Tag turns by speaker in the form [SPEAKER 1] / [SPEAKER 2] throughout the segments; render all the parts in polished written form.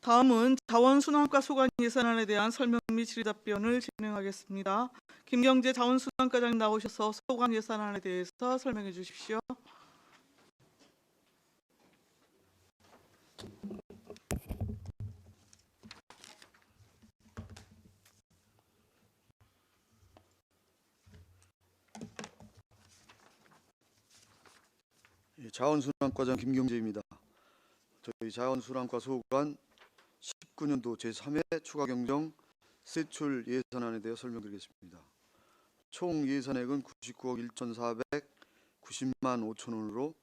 [SPEAKER 1] 다음은 자원순환과 소관 예산안에 대한 설명 및 질의답변을 진행하겠습니다. 김경재 자원순환과장님 나오셔서 소관 예산안에 대해서 설명해 주십시오.
[SPEAKER 2] 자원순환과장 김경재입니다. 저희 자원순환과 소관 19년도 제3회 추가경정 세출 예산안에 대해 설명드리겠습니다. 총 예산액은 99억 1,490만 5천 원으로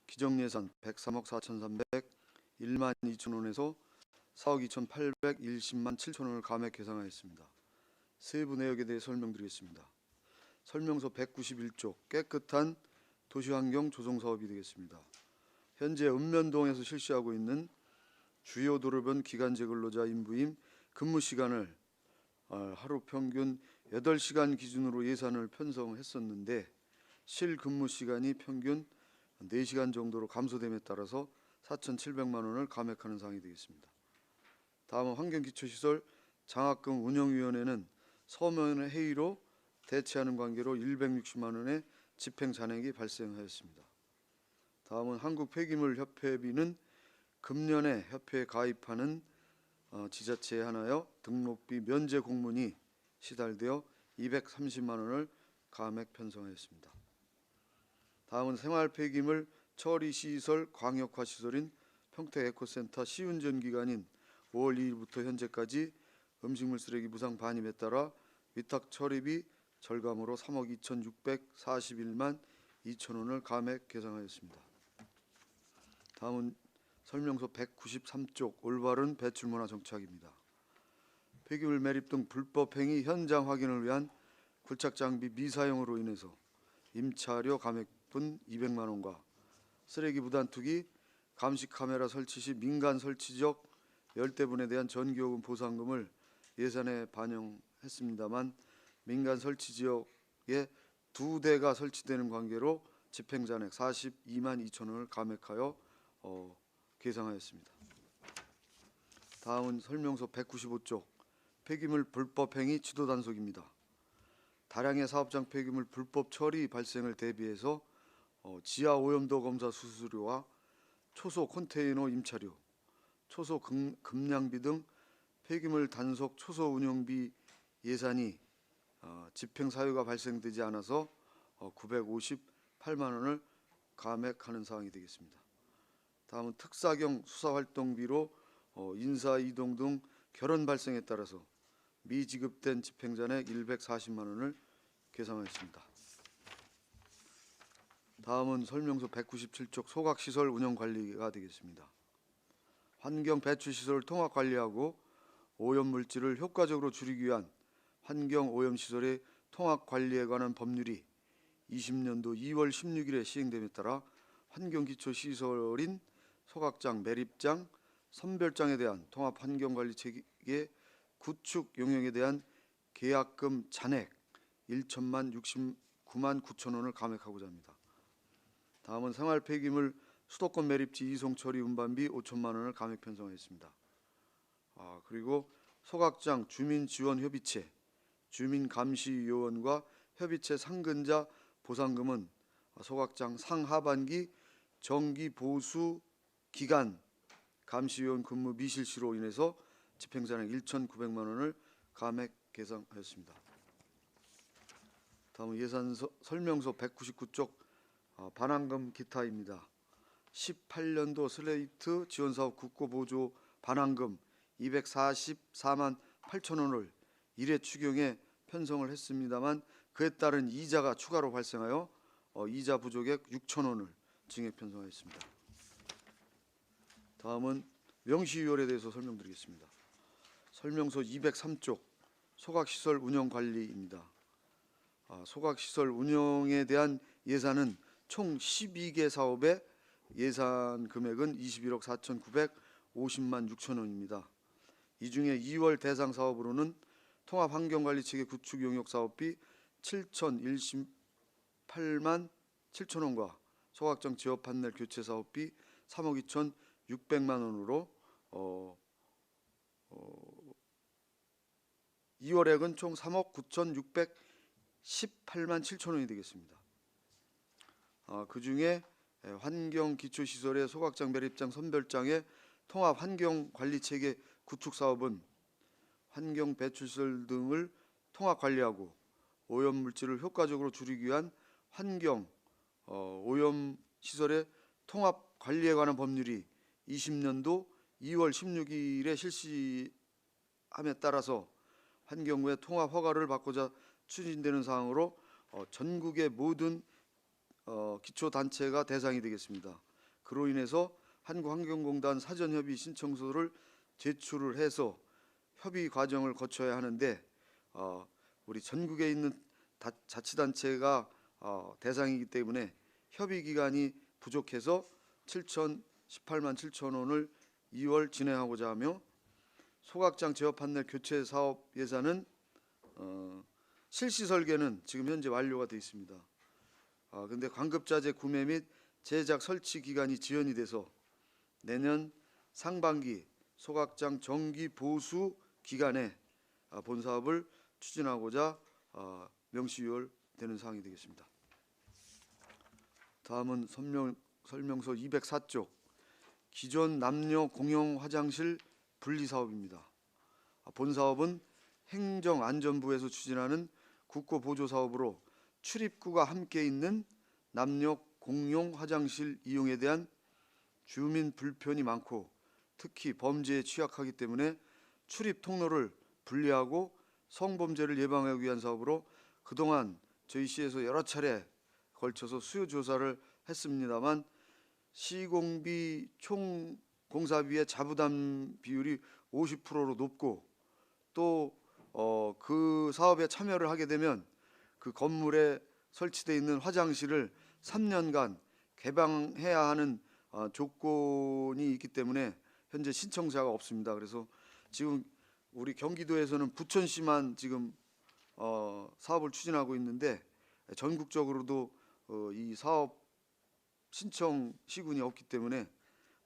[SPEAKER 2] 기정예산 103억 4,301만 2천 원에서 4억 2,810만 7천 원을 감액 계상하였습니다. 세부 내역에 대해 설명드리겠습니다. 설명서 191쪽 깨끗한 도시환경 조성사업이 되겠습니다. 현재 읍면동에서 실시하고 있는 주요 도로변 기간제 근로자 인부임 근무시간을 하루 평균 8시간 기준으로 예산을 편성했었는데 실근무시간이 평균 4시간 정도로 감소됨에 따라서 4,700만 원을 감액하는 사항이 되겠습니다. 다음은 환경기초시설 장학금 운영위원회는 서면 회의로 대체하는 관계로 160만 원의 집행 잔액이 발생하였습니다. 다음은 한국폐기물협회비는 금년에 협회에 가입하는 지자체에 한하여 등록비 면제 공문이 시달되어 230만 원을 감액 편성하였습니다. 다음은 생활폐기물 처리시설 광역화시설인 평택에코센터 시운전 기간인 5월 2일부터 현재까지 음식물 쓰레기 무상 반입에 따라 위탁 처리비 절감으로 3억 2,641만 2천 원을 감액 계상하였습니다. 다음은 설명서 193쪽 올바른 배출문화 정착입니다. 폐기물 매립 등 불법 행위 현장 확인을 위한 굴착 장비 미사용으로 인해서 임차료 감액분 200만 원과 쓰레기 무단 투기 감시 카메라 설치 시 민간 설치적 열대분에 대한 전기요금 보상금을 예산에 반영했습니다만 민간 설치 지역에 2대가 설치되는 관계로 집행잔액 42만 2천 원을 감액하여 계상하였습니다. 다음은 설명서 195쪽 폐기물 불법 행위 지도 단속입니다. 다량의 사업장 폐기물 불법 처리 발생을 대비해서 지하 오염도 검사 수수료와 초소 컨테이너 임차료, 초소 급량비 등 폐기물 단속 초소 운영비 예산이 집행 사유가 발생되지 않아서 958만 원을 감액하는 사항이 되겠습니다. 다음은 특사경 수사활동비로 인사 이동 등 결혼 발생에 따라서 미지급된 집행잔액 140만 원을 계상하였습니다. 다음은 설명서 197쪽 소각시설 운영관리가 되겠습니다. 환경 배출시설을 통합관리하고 오염물질을 효과적으로 줄이기 위한 환경오염시설의 통합관리에 관한 법률이 20년도 2월 16일에 시행됨에 따라 환경기초시설인 소각장, 매립장, 선별장에 대한 통합환경관리체계 구축 용역에 대한 계약금 잔액 1천만 69만 9천 원을 감액하고자 합니다. 다음은 생활폐기물 수도권 매립지 이송 처리 운반비 5천만 원을 감액 편성하였습니다. 그리고 소각장 주민지원협의체, 주민감시요원과 협의체 상근자 보상금은 소각장 상하반기 정기보수 기간 감시요원 근무 미실시로 인해서 집행잔액 1,900만 원을 감액 계상하였습니다. 다음은 예산 설명서 199쪽 반환금 기타입니다. 18년도 슬레이트 지원사업 국고보조 반환금 244만 8천 원을 1회 추경에 편성을 했습니다만 그에 따른 이자가 추가로 발생하여 이자 부족액 6천 원을 증액 편성하였습니다. 다음은 명시유월에 대해서 설명드리겠습니다. 설명서 203쪽 소각시설 운영관리입니다. 소각시설 운영에 대한 예산은 총 12개 사업의 예산 금액은 21억 4,950만 6천 원입니다. 이 중에 2월 대상 사업으로는 통합환경관리체계 구축 용역 사업비 7,018만 7천 원과 소각장 지역 판넬 교체 사업비 3억 2,600만 원으로 2월액은 총 3억 9,618만 7천 원이 되겠습니다. 그중에 환경기초시설의 소각장 매립장 선별장의 통합 환경관리체계 구축 사업은 환경 배출시설 등을 통합 관리하고 오염물질을 효과적으로 줄이기 위한 환경 오염시설의 통합 관리에 관한 법률이 20년도 2월 16일에 실시함에 따라서 환경부의 통합 허가를 받고자 추진되는 사항으로 전국의 모든 기초단체가 대상이 되겠습니다. 그로 인해서 한국환경공단 사전협의 신청서를 제출을 해서 협의 과정을 거쳐야 하는데 우리 전국에 있는 자치단체가 대상이기 때문에 협의 기간이 부족해서 7,018만 7천 원을 2월 진행하고자 하며 소각장 제어 판넬 교체 사업 예산은 실시 설계는 지금 현재 완료가 되어 있습니다. 근데 광급자재 구매 및 제작 설치 기간이 지연이 돼서 내년 상반기 소각장 정기 보수 기간에 본 사업을 추진하고자 명시유월되는 사항이 되겠습니다. 다음은 설명서 204쪽 기존 남녀 공용 화장실 분리 사업입니다. 본 사업은 행정안전부에서 추진하는 국고 보조 사업으로 출입구가 함께 있는 남녀 공용 화장실 이용에 대한 주민 불편이 많고 특히 범죄에 취약하기 때문에 출입 통로를 분리하고 성범죄를 예방하기 위한 사업으로 그동안 저희 시에서 여러 차례 걸쳐서 수요 조사를 했습니다만 시공비 총 공사비의 자부담 비율이 50%로 높고 또 그 사업에 참여를 하게 되면 그 건물에 설치되어 있는 화장실을 3년간 개방해야 하는 조건이 있기 때문에 현재 신청자가 없습니다. 그래서 지금 우리 경기도에서는 부천시만 지금 사업을 추진하고 있는데 전국적으로도 이 사업 신청 시군이 없기 때문에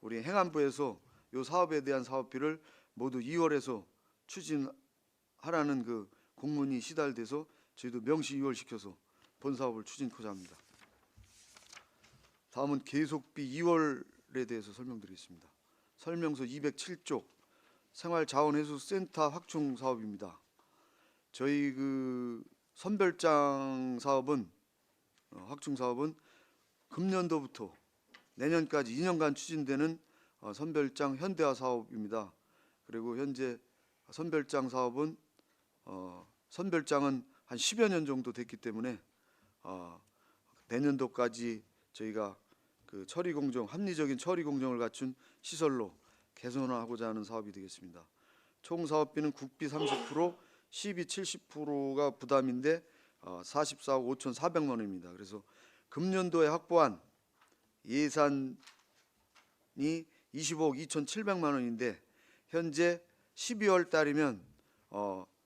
[SPEAKER 2] 우리 행안부에서 이 사업에 대한 사업비를 모두 2월에서 추진하라는 그 공문이 시달돼서 저희도 명시 2월 시켜서 본 사업을 추진코자 합니다. 다음은 계속비 2월에 대해서 설명드리겠습니다. 설명서 207쪽 생활자원해수센터 확충 사업입니다. 저희 그 선별장 사업은 확충 사업은 금년도부터 내년까지 2년간 추진되는 선별장 현대화 사업입니다. 그리고 현재 선별장 사업은 선별장은 한 10여 년 정도 됐기 때문에 내년도까지 저희가 그 처리 공정 합리적인 처리 공정을 갖춘 시설로 개선하고자 하는 사업이 되겠습니다. 총 사업비는 국비 30%, 시비 70%가 부담인데 44억 5,400만 원입니다. 그래서 금년도에 확보한 예산이 25억 2,700만 원인데 현재 12월 달이면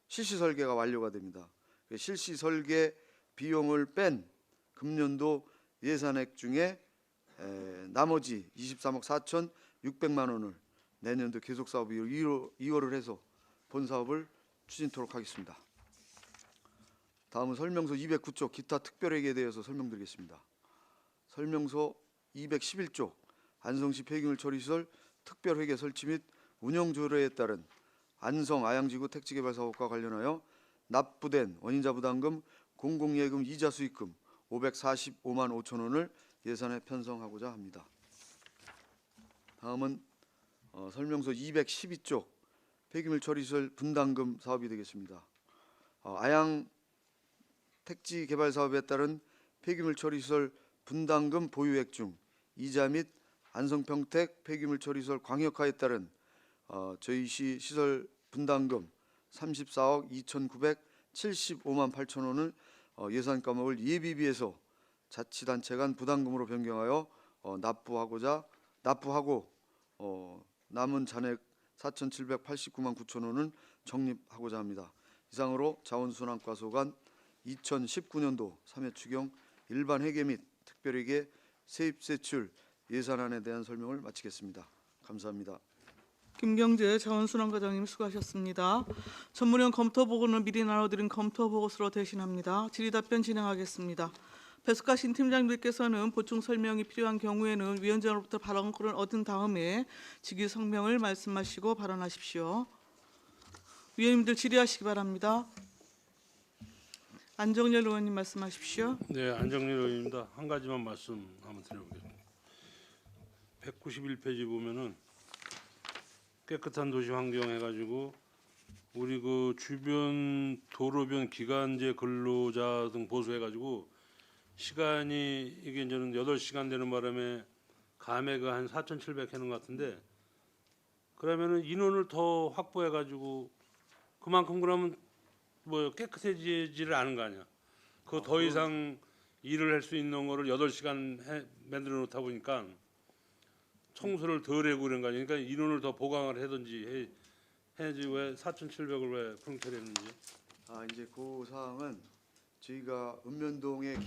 [SPEAKER 2] 실시 설계가 완료가 됩니다. 실시 설계 비용을 뺀 금년도 예산액 중에 나머지 23억 4,600만 원을 내년도 계속 사업으로 2월을 해서 본 사업을 추진토록 하겠습니다. 다음은 설명서 209쪽 기타 특별회계에 대해서 설명드리겠습니다. 설명서 211쪽 안성시 폐기물 처리시설 특별회계 설치 및 운영 조례에 따른 안성 아양지구 택지개발 사업과 관련하여 납부된 원인자 부담금 공공예금 이자 수익금 545만 5천 원을 예산에 편성하고자 합니다. 다음은 설명서 212쪽 폐기물 처리시설 분담금 사업이 되겠습니다. 아양 택지 개발 사업에 따른 폐기물 처리시설 분담금 보유액 중 이자 및 안성평택 폐기물 처리시설 광역화에 따른 저희 시 시설 분담금 34억 2,975만 8천 원을 예산 과목을 예비비에서 자치단체 간 부담금으로 변경하여 납부하고 남은 잔액 4,789만 9천 원은 적립하고자 합니다. 이상으로 자원순환과 소관 2019년도 3회 추경 일반 회계 및 특별회계 세입세출 예산안에 대한 설명을 마치겠습니다. 감사합니다.
[SPEAKER 1] 김경재 자원순환과장님 수고하셨습니다. 전문위원 검토 보고는 미리 나눠드린 검토 보고서로 대신합니다. 질의답변 진행하겠습니다. 배숙하신 팀장님께서는 보충 설명이 필요한 경우에는 위원장으로부터 발언권을 얻은 다음에 직위 성명을 말씀하시고 발언하십시오. 위원님들 질의하시기 바랍니다. 안정열 의원님 말씀하십시오.
[SPEAKER 3] 네, 안정일 의원입니다. 한 가지만 말씀 한번 드려보겠습니다. 191페이지 보면은 깨끗한 도시 환경 해가지고 우리 그 주변 도로변 기간제 근로자 등 보수해가지고 시간이 이게 이제는 8시간 되는 바람에 감액을 한 4,700 하는 것 같은데 그러면은 인원을 더 확보해가지고 그만큼 그러면 뭐 깨끗해지지를 않은 거 아니야. 그 더 이상 일을 할 수 있는 거를 8시간 만들어 놓다 보니까 청소를 덜 하고 그런 거 아니야. 그러니까 인원을 더 보강을 하든지 해야지 왜 4,700을 왜 프렁트했는지.
[SPEAKER 2] 이제 그 사항은 저희가 읍면동에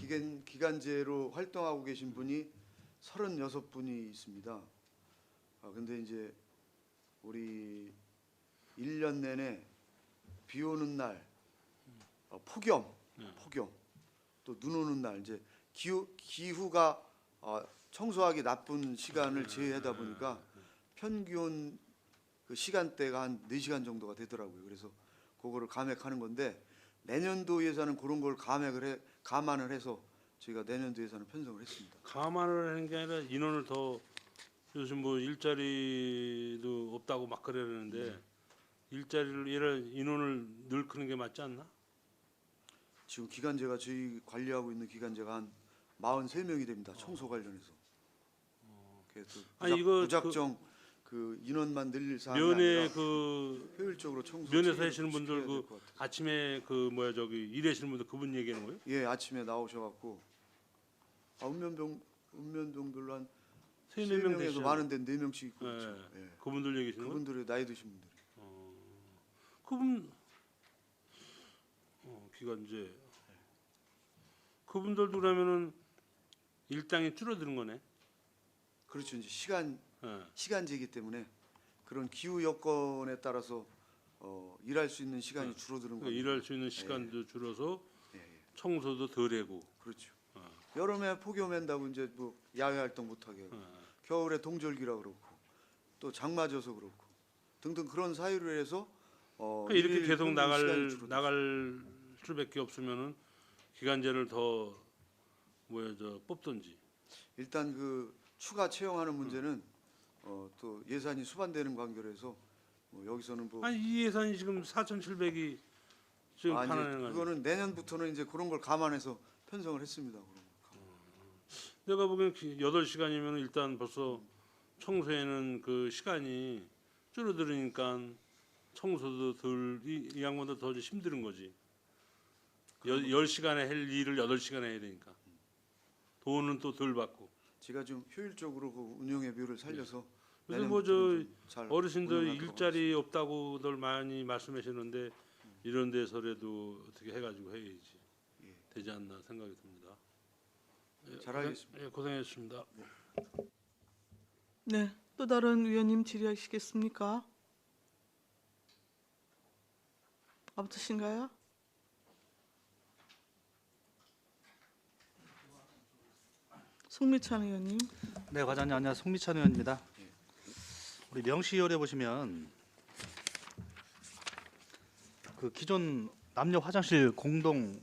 [SPEAKER 2] 기간제로 활동하고 계신 분이 36분이 있습니다. 근데 이제 우리 1년 내내 비 오는 날, 폭염, 또 눈 오는 날 이제 기후가 청소하기 나쁜 시간을 제외하다 보니까 평균 그 시간대가 한 4시간 정도가 되더라고요. 그래서 그거를 감액하는 건데 내년도 예산은 그런 걸 감안을 해서 저희가 내년도 예산을 편성을 했습니다.
[SPEAKER 3] 감안을 하는 게 아니라 인원을 더 요즘 뭐 일자리도 없다고 막 그러는데 일자리를 인원을 늘리는 게 맞지 않나?
[SPEAKER 2] 지금 기간제가 저희 관리하고 있는 기간제가 한 43명이 됩니다. 청소 관련해서. 그래서
[SPEAKER 3] 아니, 이거
[SPEAKER 2] 무작정 그 인원만 늘릴 사항이
[SPEAKER 3] 면회
[SPEAKER 2] 아니라
[SPEAKER 3] 그
[SPEAKER 2] 효율적으로 청소
[SPEAKER 3] 면에서
[SPEAKER 2] 체계를
[SPEAKER 3] 하시는 분들
[SPEAKER 2] 시켜야 될것
[SPEAKER 3] 그
[SPEAKER 2] 같아요.
[SPEAKER 3] 아침에 그 뭐야 저기 일하시는 분들 그분 얘기하는 거예요?
[SPEAKER 2] 예, 아침에 나오셔갖고 읍면동들로 한
[SPEAKER 3] 세네 명
[SPEAKER 2] 3명에서
[SPEAKER 3] 되시잖아요.
[SPEAKER 2] 많은데 4명씩 있고 그렇죠. 예.
[SPEAKER 3] 그분들 얘기하시는 거?
[SPEAKER 2] 그분들이 나이 드신 분들.
[SPEAKER 3] 그분 기간제 그분들도 그러면은 일당이 줄어드는 거네.
[SPEAKER 2] 그렇죠. 이제
[SPEAKER 3] 예.
[SPEAKER 2] 시간제이기 때문에 그런 기후 여건에 따라서 일할 수 있는 시간이 줄어드는
[SPEAKER 3] 그러니까
[SPEAKER 2] 거예요.
[SPEAKER 3] 일할 수 있는 시간도 줄어서
[SPEAKER 2] 예, 예.
[SPEAKER 3] 청소도 덜하고.
[SPEAKER 2] 그렇죠. 여름에 폭염한다고 이제 뭐 야외 활동 못 하게 하고 겨울에 동절기라 그렇고 또 장 맞아서 그렇고 등등 그런 사유를 해서
[SPEAKER 3] 그러니까 이렇게
[SPEAKER 2] 일
[SPEAKER 3] 계속
[SPEAKER 2] 평균 시간이 줄어들죠.
[SPEAKER 3] 나갈 수밖에 없으면은 기간제를 더 뭐야 저 뽑든지.
[SPEAKER 2] 일단 그 추가 채용하는 문제는 또 예산이 수반되는 관계로 해서 여기서는 뭐
[SPEAKER 3] 아니 이 예산이 지금 4,700이 지금
[SPEAKER 2] 이제
[SPEAKER 3] 판하는 거 아니야?
[SPEAKER 2] 그거는 내년부터는 이제 그런 걸 감안해서 편성을 했습니다. 그런 거.
[SPEAKER 3] 내가 보기엔 8시간이면 일단 벌써 청소에는 그 시간이 줄어들으니까 청소도 이 양반도 더 힘든 거지. 10시간에 할 일을 8시간에 해야 되니까. 돈은 또 덜 받고.
[SPEAKER 2] 제가 좀 효율적으로 그 운영의 묘를 살려서
[SPEAKER 3] 그래서
[SPEAKER 2] 내년부터는 좀잘
[SPEAKER 3] 어르신들
[SPEAKER 2] 운영하도록
[SPEAKER 3] 일자리 없다고들 많이 말씀하시는데 이런 데서라도 어떻게 해가지고 해야지
[SPEAKER 2] 예.
[SPEAKER 3] 되지 않나 생각이 듭니다.
[SPEAKER 2] 잘하겠습니다.
[SPEAKER 3] 고생했습니다.
[SPEAKER 1] 네, 또 다른 위원님 질의하시겠습니까? 없으신가요? 송미찬 의원님.
[SPEAKER 4] 네, 과장님 안녕하세요. 송미찬 의원입니다. 우리 명시율에 보시면 그 기존 남녀 화장실 공동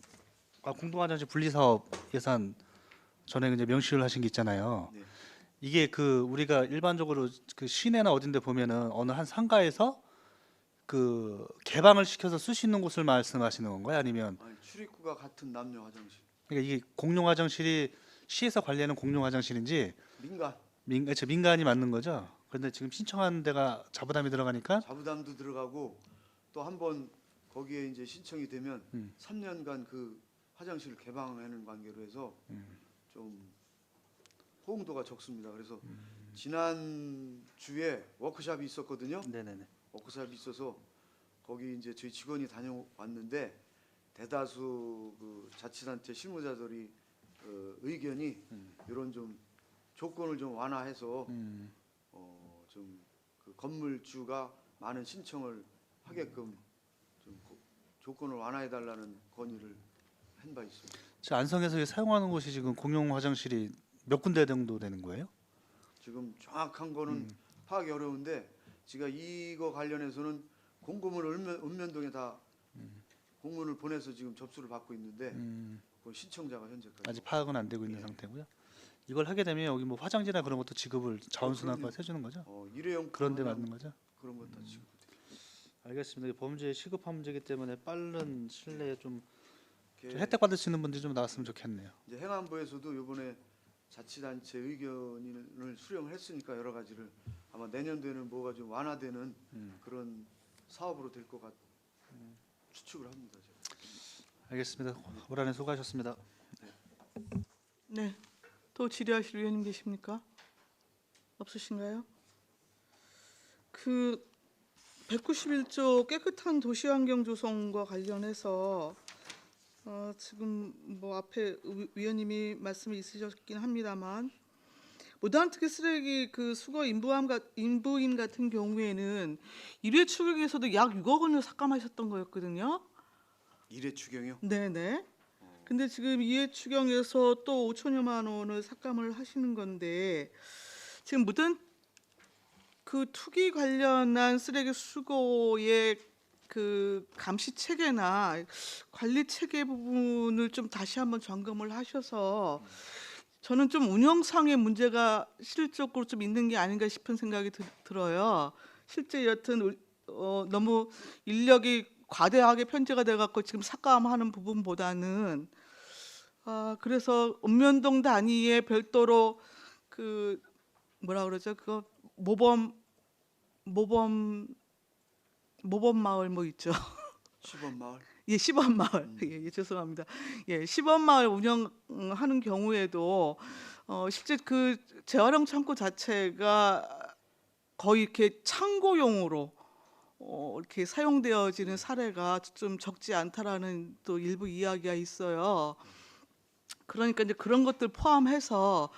[SPEAKER 4] 화장실 분리 사업 예산 전에 이제 명시를 하신 게 있잖아요.
[SPEAKER 2] 네.
[SPEAKER 4] 이게 그 우리가 일반적으로 그 시내나 어딘데 보면은 어느 한 상가에서 그 개방을 시켜서 쓸 수 있는 곳을 말씀하시는 건가요? 아니면
[SPEAKER 2] 출입구가 같은 남녀 화장실
[SPEAKER 4] 그러니까 이게 공용 화장실이 시에서 관리하는 공용 화장실인지 민간이 맞는 거죠? 그런데 지금 신청한 데가 자부담이 들어가니까
[SPEAKER 2] 자부담도 들어가고 또 한 번 거기에 이제 신청이 되면 3년간 그 화장실을 개방하는 관계로 해서 좀 호응도가 적습니다. 그래서 지난 주에 워크숍이 있었거든요.
[SPEAKER 4] 네네네.
[SPEAKER 2] 워크숍이 있어서 거기 이제 저희 직원이 다녀왔는데 대다수 그 자치단체 실무자들이 의견이 이런 좀 조건을 좀 완화해서 좀 그 건물주가 많은 신청을 하게끔 좀 조건을 완화해 달라는 건의를 한 바 있습니다.
[SPEAKER 4] 저 안성에서 사용하는 곳이 지금 공용 화장실이 몇 군데 정도 되는 거예요?
[SPEAKER 2] 지금 정확한 거는 파악이 어려운데 제가 이거 관련해서는 공고문을 읍면동에 다 공문을 보내서 지금 접수를 받고 있는데 그 신청자가 현재까지
[SPEAKER 4] 아직 파악은 안 되고 있는
[SPEAKER 2] 예.
[SPEAKER 4] 상태고요. 이걸 하게 되면 여기 뭐 화장지나 그런 것도 지급을 자원순환과 해주는 거죠?
[SPEAKER 2] 일회용
[SPEAKER 4] 그런데 맞는 거죠?
[SPEAKER 2] 그런 것 다 지금
[SPEAKER 4] 알겠습니다. 범죄 시급한 문제이기 때문에 빠른 시일 내에 좀
[SPEAKER 2] 이렇게
[SPEAKER 4] 혜택 받을 수 있는 분들이 좀 나왔으면 좋겠네요.
[SPEAKER 2] 이제 행안부에서도 이번에 자치단체 의견을 수령을 했으니까 여러 가지를 아마 내년도에는 뭐가 좀 완화되는 그런 사업으로 될 것 같 추측을 합니다. 제가.
[SPEAKER 4] 알겠습니다. 올 한해 수고하셨습니다.
[SPEAKER 1] 네. 또 질의하실 의원님 계십니까? 없으신가요? 그 191조 깨끗한 도시환경 조성과 관련해서 지금 뭐 앞에 위원님이 말씀이 있으셨긴 합니다만 무단 투기 쓰레기 그 수거 인부인 같은 경우에는 1회 추경에서도 약 6억 원을 삭감하셨던 거였거든요.
[SPEAKER 2] 일회 추경이요?
[SPEAKER 1] 네네. 근데 지금 2회 추경에서 또 5천여만 원을 삭감을 하시는 건데 지금 무단 그 투기 관련한 쓰레기 수거의 그 감시 체계나 관리 체계 부분을 좀 다시 한번 점검을 하셔서 저는 좀 운영상의 문제가 실질적으로 좀 있는 게 아닌가 싶은 생각이 들어요. 실제 여튼 너무 인력이 과대하게 편제가 돼 갖고 지금 삭감하는 부분보다는 그래서 읍면동 단위에 별도로 그 뭐라 그러죠? 그거 모범 마을 뭐 있죠?
[SPEAKER 2] 시범 마을.
[SPEAKER 1] 예, 시범 마을. 예, 죄송합니다. 예, 시범 마을 운영하는 경우에도 실제 그 재활용 창고 자체가 거의 이렇게 창고용으로 이렇게 사용되어지는 사례가 좀 적지 않다라는 또 일부 이야기가 있어요. 그러니까 이제 그런 것들 포함해서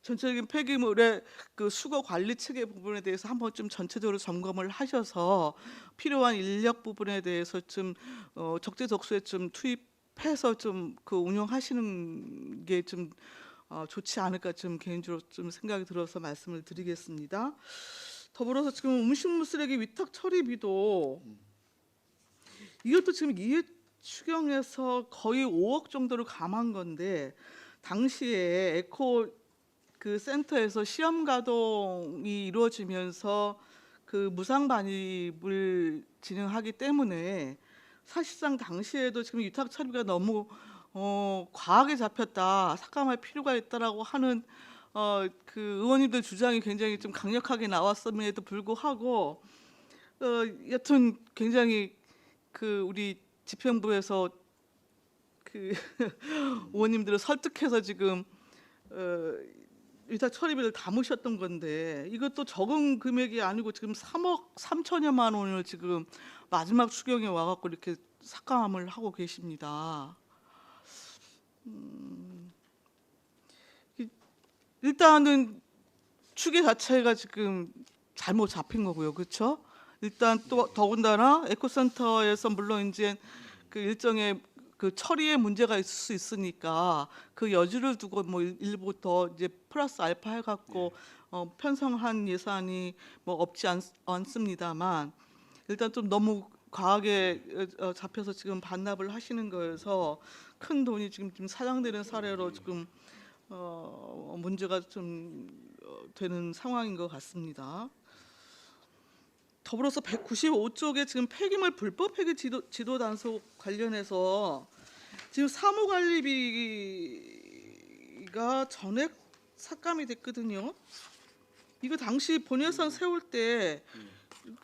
[SPEAKER 1] 전체적인 폐기물의 그 수거 관리 체계 부분에 대해서 한번 좀 전체적으로 점검을 하셔서 필요한 인력 부분에 대해서 좀 적재적소에 좀 투입해서 좀 그 운영하시는 게 좀 좋지 않을까 좀 개인적으로 좀 생각이 들어서 말씀을 드리겠습니다. 더불어서 지금 음식물 쓰레기 위탁 처리비도 이것도 지금 2회 추경에서 거의 5억 정도를 감한 건데 당시에 에코 그 센터에서 시험 가동이 이루어지면서 그 무상 반입을 진행하기 때문에 사실상 당시에도 지금 위탁 처리가 너무 과하게 잡혔다, 삭감할 필요가 있다라고 하는 그 의원님들 주장이 굉장히 좀 강력하게 나왔음에도 불구하고 여튼 굉장히 그 우리 집행부에서 그 의원님들을 설득해서 지금 위탁 처리비를 담으셨던 건데 이것도 적은 금액이 아니고 지금 3억 3천여만 원을 지금 마지막 추경에 와갖고 이렇게 삭감을 하고 계십니다. 일단은 추계 자체가 지금 잘못 잡힌 거고요, 그렇죠? 일단 또 더군다나 에코센터에서 물론 이제 그 일정의 그 처리에 문제가 있을 수 있으니까 그 여지를 두고 뭐 일부 더 이제 플러스 알파 해갖고 편성한 예산이 뭐 없지 않습니다만 일단 좀 너무 과하게 잡혀서 지금 반납을 하시는 거여서 큰 돈이 지금 사장되는 사례로 지금 문제가 좀 되는 상황인 것 같습니다. 더불어서 195쪽에 지금 폐기물 불법 폐기 지도 단속 관련해서 지금 사무관리비가 전액 삭감이 됐거든요. 이거 당시 본예산 세울 때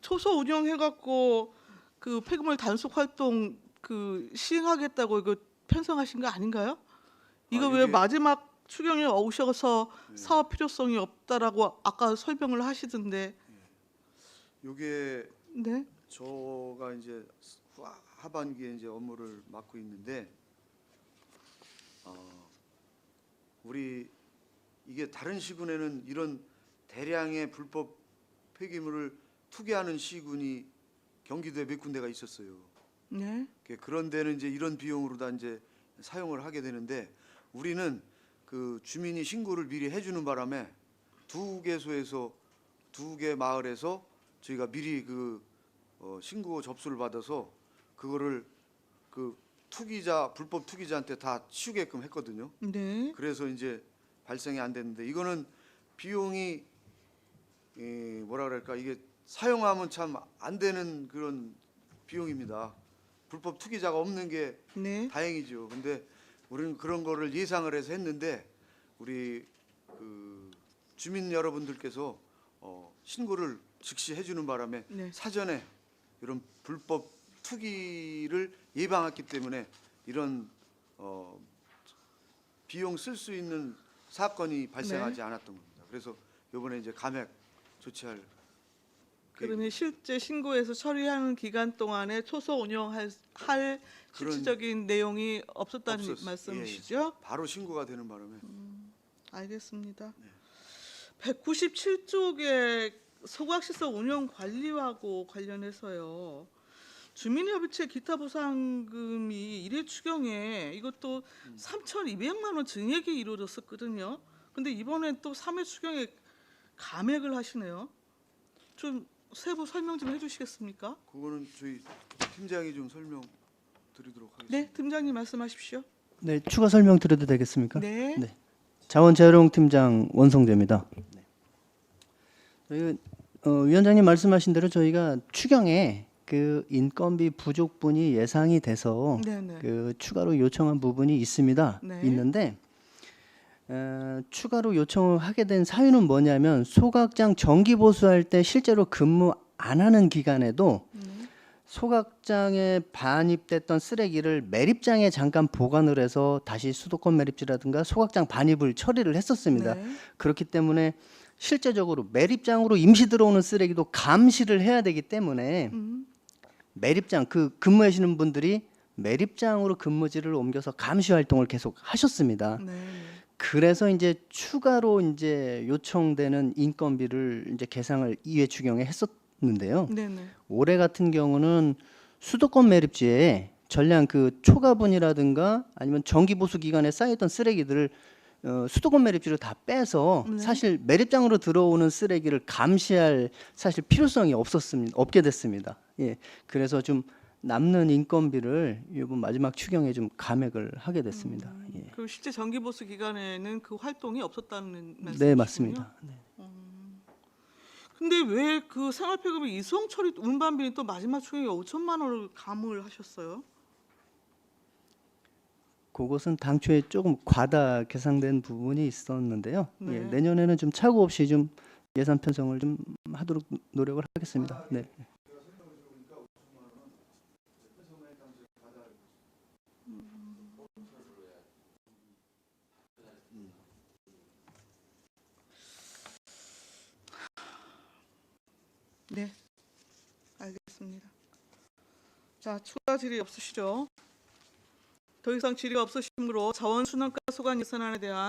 [SPEAKER 1] 초소 운영해갖고 그 폐기물 단속 활동 그 시행하겠다고 이거 편성하신 거 아닌가요? 이거 왜
[SPEAKER 2] 이게-
[SPEAKER 1] 마지막 추경에 오셔서 사업 필요성이 없다라고 아까 설명을 하시던데.
[SPEAKER 2] 요게
[SPEAKER 1] 네.
[SPEAKER 2] 저가 이제 하반기에 이제 업무를 맡고 있는데 우리 이게 다른 시군에는 이런 대량의 불법 폐기물을 투기하는 시군이 경기도에 몇 군데가 있었어요.
[SPEAKER 1] 네.
[SPEAKER 2] 그런 데는 이제 이런 비용으로 다 이제 사용을 하게 되는데, 우리는 그 주민이 신고를 미리 해주는 바람에 2개소에서 2개 마을에서 저희가 미리 그 신고 접수를 받아서 그거를 그 투기자, 불법 투기자한테 다 치우게끔 했거든요.
[SPEAKER 1] 네.
[SPEAKER 2] 그래서 이제 발생이 안 됐는데, 이거는 비용이 뭐라 그럴까, 이게 사용하면 참 안 되는 그런 비용입니다. 불법 투기자가 없는 게
[SPEAKER 1] 네.
[SPEAKER 2] 다행이죠. 근데 우리는 그런 거를 예상을 해서 했는데, 우리 그 주민 여러분들께서 신고를 즉시 해주는 바람에
[SPEAKER 1] 네.
[SPEAKER 2] 사전에 이런 불법 투기를 예방했기 때문에 이런 비용 쓸 수 있는 사건이 발생하지 않았던 겁니다. 그래서 이번에 이제 감액 조치할
[SPEAKER 1] 그러면 실제 신고해서 처리하는 기간 동안에 초소 운영할
[SPEAKER 2] 그런-
[SPEAKER 1] 실질적인 내용이 없었다는
[SPEAKER 2] 없었어요.
[SPEAKER 1] 말씀이시죠?
[SPEAKER 2] 바로 신고가 되는 바람에
[SPEAKER 1] 알겠습니다. 197쪽의 소각시설 운영 관리하고 관련해서요. 주민협의체 기타 보상금이 일회 추경에 이것도 3,200만 원 증액이 이루어졌었거든요. 근데 이번엔 또 3회 추경에 감액을 하시네요. 좀 세부 설명 좀 해주시겠습니까?
[SPEAKER 2] 그거는 저희 팀장이 좀 설명드리도록 하겠습니다.
[SPEAKER 1] 네, 팀장님 말씀하십시오.
[SPEAKER 5] 네, 추가 설명 드려도 되겠습니까?
[SPEAKER 1] 네.
[SPEAKER 5] 네. 자원재활용 팀장 원성재입니다. 저희 위원장님 말씀하신 대로 저희가 추경에 그 인건비 부족분이 예상이 돼서
[SPEAKER 1] 네네.
[SPEAKER 5] 그 추가로 요청한 부분이 있습니다.
[SPEAKER 1] 네.
[SPEAKER 5] 있는데 추가로 요청을 하게 된 사유는 뭐냐면, 소각장 정기 보수할 때 실제로 근무 안 하는 기간에도 소각장에 반입됐던 쓰레기를 매립장에 잠깐 보관을 해서 다시 수도권 매립지라든가 소각장 반입을 처리를 했었습니다.
[SPEAKER 1] 네.
[SPEAKER 5] 그렇기 때문에 실제적으로 매립장으로 임시 들어오는 쓰레기도 감시를 해야 되기 때문에 매립장, 그 근무하시는 분들이 매립장으로 근무지를 옮겨서 감시 활동을 계속 하셨습니다.
[SPEAKER 1] 네.
[SPEAKER 5] 그래서 이제 추가로 이제 요청되는 인건비를 이제 계상을 2회 추경에 했었는데요.
[SPEAKER 1] 네네.
[SPEAKER 5] 올해 같은 경우는 수도권 매립지에 전량 그 초가분이라든가 아니면 정기 보수 기간에 쌓였던 쓰레기들을 수도권 매립지로 다 빼서 사실 매립장으로 들어오는 쓰레기를 감시할 사실 필요성이 없게 됐습니다. 예, 그래서 좀 남는 인건비를 이번 마지막 추경에 좀 감액을 하게 됐습니다. 예.
[SPEAKER 1] 그리고 실제 정기 보수 기간에는 그 활동이 없었다는 말씀이시군요.
[SPEAKER 5] 네, 맞습니다. 네.
[SPEAKER 1] 근데 왜 그 생활폐기물 이송 처리 운반비는 또 마지막 추경에 5천만 원을 감을 하셨어요?
[SPEAKER 5] 그것은 당초에 조금 과다 계상된 부분이 있었는데요.
[SPEAKER 1] 네.
[SPEAKER 5] 예, 내년에는 좀 착오 없이 좀 예산 편성을 좀 하도록 노력을 하겠습니다. 네.
[SPEAKER 1] 네, 알겠습니다. 자, 추가 질의 없으시죠? 더 이상 질의가 없으시므로 자원순환과 소관 예산안에 대한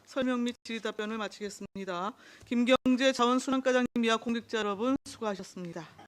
[SPEAKER 1] 설명 및 질의 답변을 마치겠습니다. 김경재 자원순환과장님이야 공직자 여러분 수고하셨습니다.